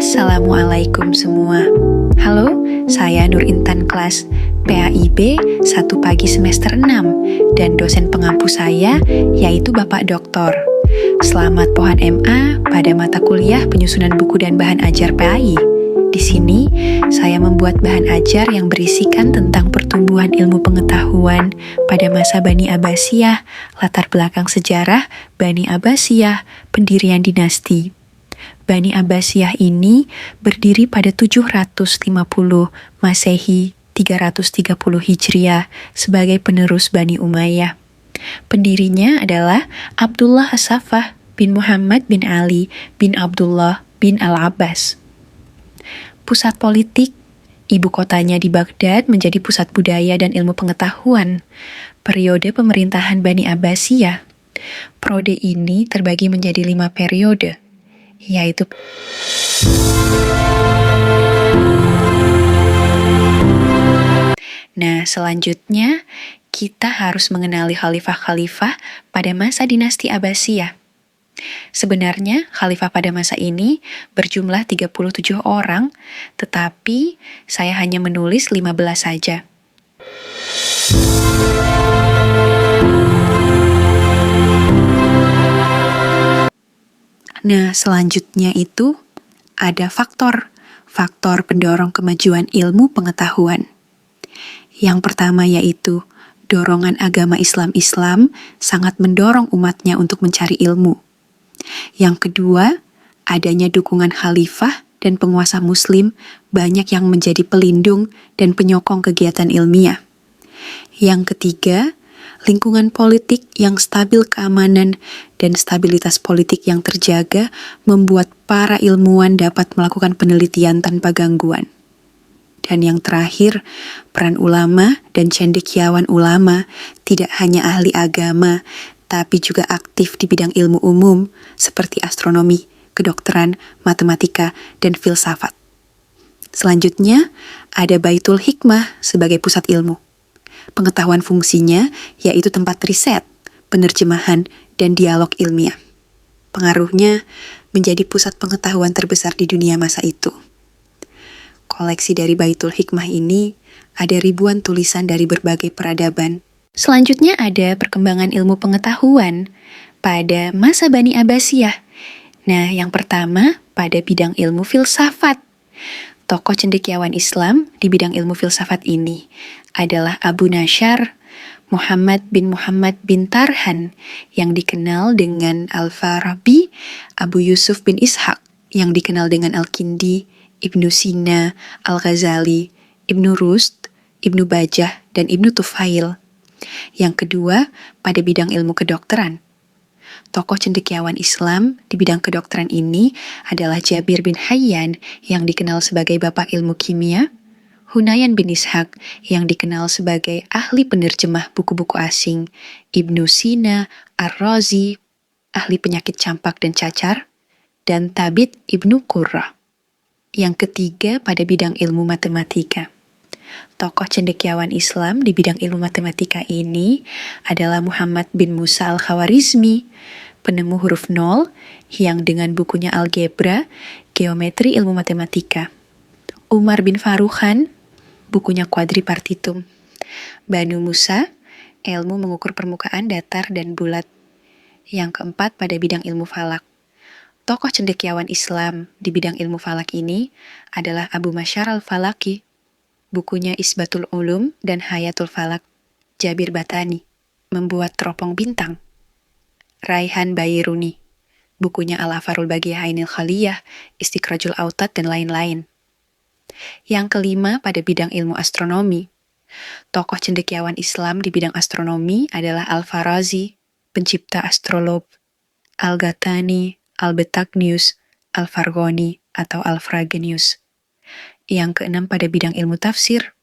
Assalamualaikum semua. Halo, saya Nur Intan kelas PAIB 1 pagi semester 6 dan dosen pengampu saya yaitu Bapak Doktor. Selamat Pohan MA pada mata kuliah penyusunan buku dan bahan ajar PAI. Di sini, saya membuat bahan ajar yang berisikan tentang pertumbuhan ilmu pengetahuan pada masa Bani Abbasiyah, latar belakang sejarah Bani Abbasiyah, pendirian dinasti. Bani Abbasiyah ini berdiri pada 750 Masehi, 330 Hijriah sebagai penerus Bani Umayyah. Pendirinya adalah Abdullah As-Saffah bin Muhammad bin Ali bin Abdullah bin Al-Abbas. Pusat politik, ibu kotanya di Baghdad menjadi pusat budaya dan ilmu pengetahuan. Periode pemerintahan Bani Abbasiyah. Periode ini terbagi menjadi 5 periode, yaitu Nah, selanjutnya kita harus mengenali khalifah-khalifah pada masa dinasti Abbasiyah. Sebenarnya, khalifah pada masa ini berjumlah 37 orang, tetapi saya hanya menulis 15 saja. Nah, selanjutnya itu ada faktor pendorong kemajuan ilmu pengetahuan. Yang pertama yaitu dorongan agama Islam sangat mendorong umatnya untuk mencari ilmu. Yang kedua, adanya dukungan khalifah dan penguasa muslim banyak yang menjadi pelindung dan penyokong kegiatan ilmiah. Yang ketiga, lingkungan politik yang stabil keamanan dan stabilitas politik yang terjaga membuat para ilmuwan dapat melakukan penelitian tanpa gangguan. Dan yang terakhir, peran ulama dan cendekiawan ulama tidak hanya ahli agama, tapi juga aktif di bidang ilmu umum seperti astronomi, kedokteran, matematika, dan filsafat. Selanjutnya, ada Baitul Hikmah sebagai pusat ilmu. Pengetahuan fungsinya yaitu tempat riset, penerjemahan, dan dialog ilmiah. Pengaruhnya menjadi pusat pengetahuan terbesar di dunia masa itu. Koleksi dari Baitul Hikmah ini ada ribuan tulisan dari berbagai peradaban. Selanjutnya ada perkembangan ilmu pengetahuan pada masa Bani Abbasiyah. Nah, yang pertama pada bidang ilmu filsafat. Tokoh cendekiawan Islam di bidang ilmu filsafat ini adalah Abu Nashar, Muhammad bin Tarhan yang dikenal dengan Al-Farabi, Abu Yusuf bin Ishaq yang dikenal dengan Al-Kindi, Ibnu Sina, Al-Ghazali, Ibnu Rushd, Ibnu Bajjah, dan Ibnu Tufail. Yang kedua, pada bidang ilmu kedokteran. Tokoh cendekiawan Islam di bidang kedokteran ini adalah Jabir bin Hayyan yang dikenal sebagai bapak ilmu kimia, Hunayan bin Ishaq yang dikenal sebagai ahli penerjemah buku-buku asing, Ibnu Sina, Ar-Razi, ahli penyakit campak dan cacar, dan Thabit Ibnu Qurra. Yang ketiga pada bidang ilmu matematika. Tokoh cendekiawan Islam di bidang ilmu matematika ini adalah Muhammad bin Musa al-Khawarizmi, penemu huruf nol yang dengan bukunya Algebra, Geometri Ilmu Matematika. Umar bin Farukhan, bukunya Quadripartitum. Banu Musa, ilmu mengukur permukaan datar dan bulat. Yang keempat pada bidang ilmu falak. Tokoh cendekiawan Islam di bidang ilmu falak ini adalah Abu Masyar al-Falaki, bukunya Isbatul Ulum dan Hayatul Falak. Jabir Batani, membuat teropong bintang. Raihan Bayruni, bukunya Al-Afarul Bagiyah Ainil Khaliyah, Istikrajul Autad, dan lain-lain. Yang kelima pada bidang ilmu astronomi. Tokoh cendekiawan Islam di bidang astronomi adalah Al-Farazi, pencipta astrolab, Al-Ghatani, Al-Betagnius, Al-Farghani, atau Al-Fragenius. Yang keenam pada bidang ilmu tafsir.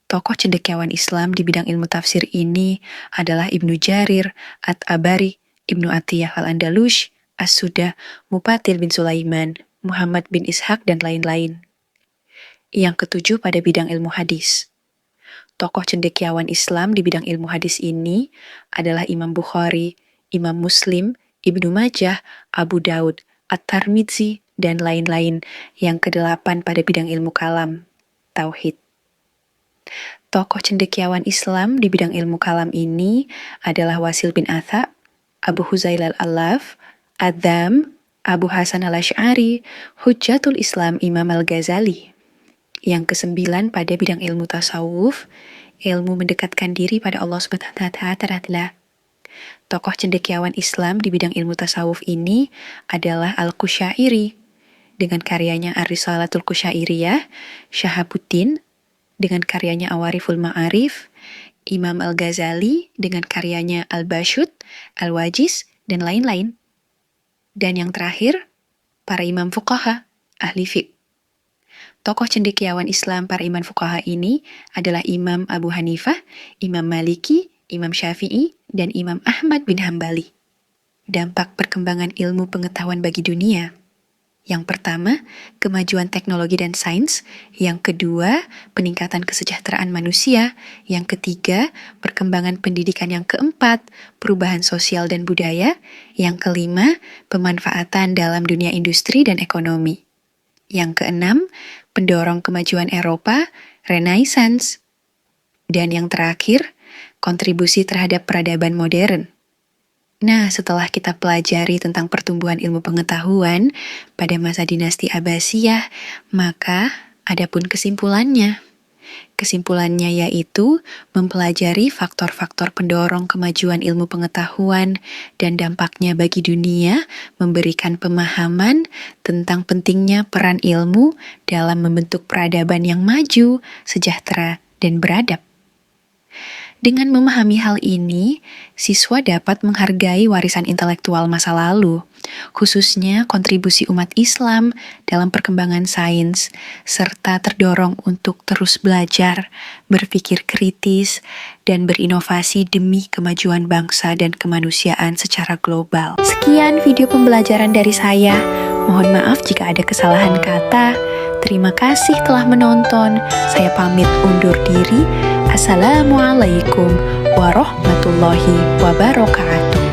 Tokoh cendekiawan Islam di bidang ilmu tafsir ini adalah Ibnu Jarir, At-Tabari, Ibnu Atiyah Al-Andalush, As-Sudah, Mupatil bin Sulaiman, Muhammad bin Ishaq, dan lain-lain. Yang ketujuh pada bidang ilmu hadis. Tokoh cendekiawan Islam di bidang ilmu hadis ini adalah Imam Bukhari, Imam Muslim, Ibnu Majah, Abu Daud, At-Tirmidzi, dan lain-lain. Yang kedelapan pada bidang ilmu kalam, tauhid. Tokoh cendekiawan Islam di bidang ilmu kalam ini adalah Wasil bin Atha, Abu Huzail al-Allaf, Adzam, Abu Hasan al-Asy'ari, Hujjatul Islam Imam al-Ghazali. Yang kesembilan pada bidang ilmu tasawuf, ilmu mendekatkan diri pada Allah Subhanahu wa Ta'ala. Tokoh cendekiawan Islam di bidang ilmu tasawuf ini adalah Al-Qusyairi dengan karyanya Ar-Risalatul Qusyairiyah, Syahabuddin dengan karyanya Awariful Ma'arif, Imam Al-Ghazali dengan karyanya Al-Bashut, Al-Wajiz, dan lain-lain. Dan yang terakhir, para imam fuqaha, ahli fiqh. Tokoh cendekiawan Islam para imam fuqaha ini adalah Imam Abu Hanifah, Imam Maliki, Imam Syafi'i, dan Imam Ahmad bin Hambali. Dampak perkembangan ilmu pengetahuan bagi dunia. Yang pertama, kemajuan teknologi dan sains. Yang kedua, peningkatan kesejahteraan manusia. Yang ketiga, perkembangan pendidikan. Yang keempat, perubahan sosial dan budaya. Yang kelima, pemanfaatan dalam dunia industri dan ekonomi. Yang keenam, pendorong kemajuan Eropa, Renaissance. Dan yang terakhir, kontribusi terhadap peradaban modern. Nah, setelah kita pelajari tentang pertumbuhan ilmu pengetahuan pada masa dinasti Abbasiyah, maka adapun kesimpulannya. Kesimpulannya yaitu mempelajari faktor-faktor pendorong kemajuan ilmu pengetahuan dan dampaknya bagi dunia, memberikan pemahaman tentang pentingnya peran ilmu dalam membentuk peradaban yang maju, sejahtera, dan beradab. Dengan memahami hal ini, siswa dapat menghargai warisan intelektual masa lalu, khususnya kontribusi umat Islam dalam perkembangan sains, serta terdorong untuk terus belajar, berpikir kritis, dan berinovasi demi kemajuan bangsa dan kemanusiaan secara global. Sekian video pembelajaran dari saya. Mohon maaf jika ada kesalahan kata. Terima kasih telah menonton. Saya pamit undur diri. Assalamualaikum warahmatullahi wabarakatuh.